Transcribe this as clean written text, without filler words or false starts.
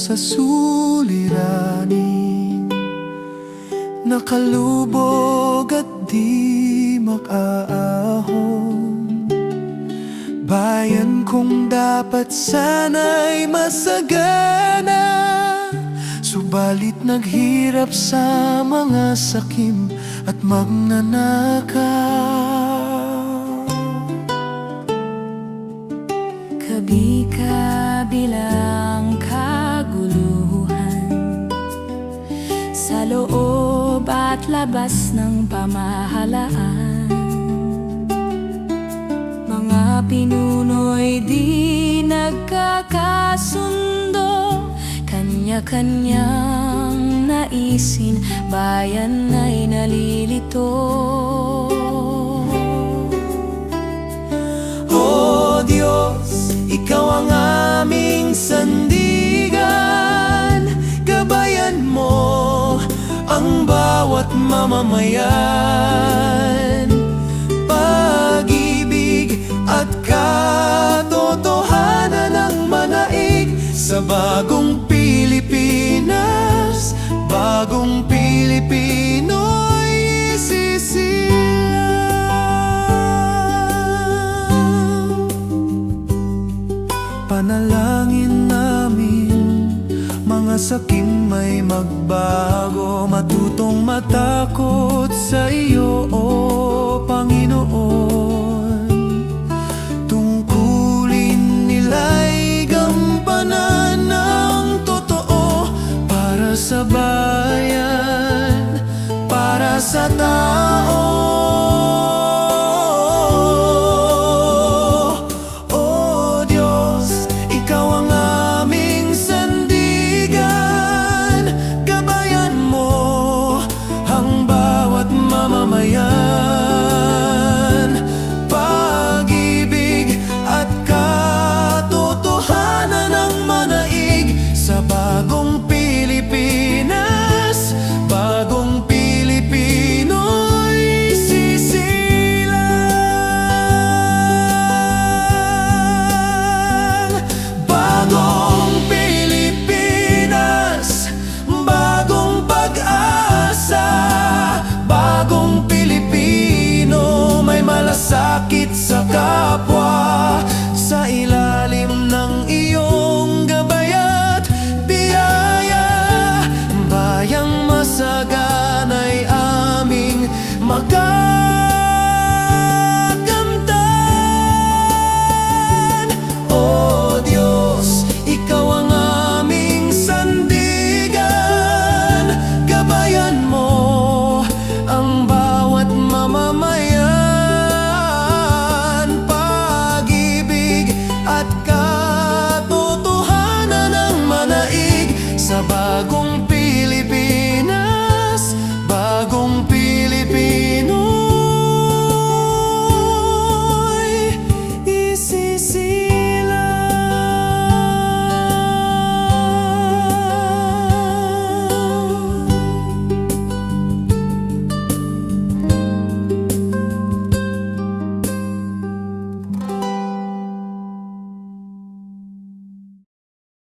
sa suliranin, nakalubog at di makaahon. Bayan kong dapat sana'y masagana, subalit naghirap sa mga sakim at magnanakaw. Kabi-kabilang kaguluhan sa loob at labas ng pamahalaan. Mga pinuno'y di nagkakasundo, kanya-kanyang naisin, bayan ay nalilito. O Diyos, Ikaw ang aming sandigan, gabayan mo ang bawat mamamayan. Pag-ibig at katotohanan ang manaig sa bagong Pilipinas, bagong Pilipino'y isisilang. Panalangin namin, mga sakim may magbago, matutong matakot sa iyo, O Panginoon. Tungkulin nila'y gampanan ng totoo para sa bayan, para sa tao. O Diyos, Ikaw ang aming sandigan, gabayan mo ang bawat mamamayan. Pag-ibig at katotohanan ang manaig sa bagong Pilipinas, bagong Pilipino'y sisilang. Bagong Pilipinas, bagong pag-asa, bagong Pilipino, may malasakit sa kapwa.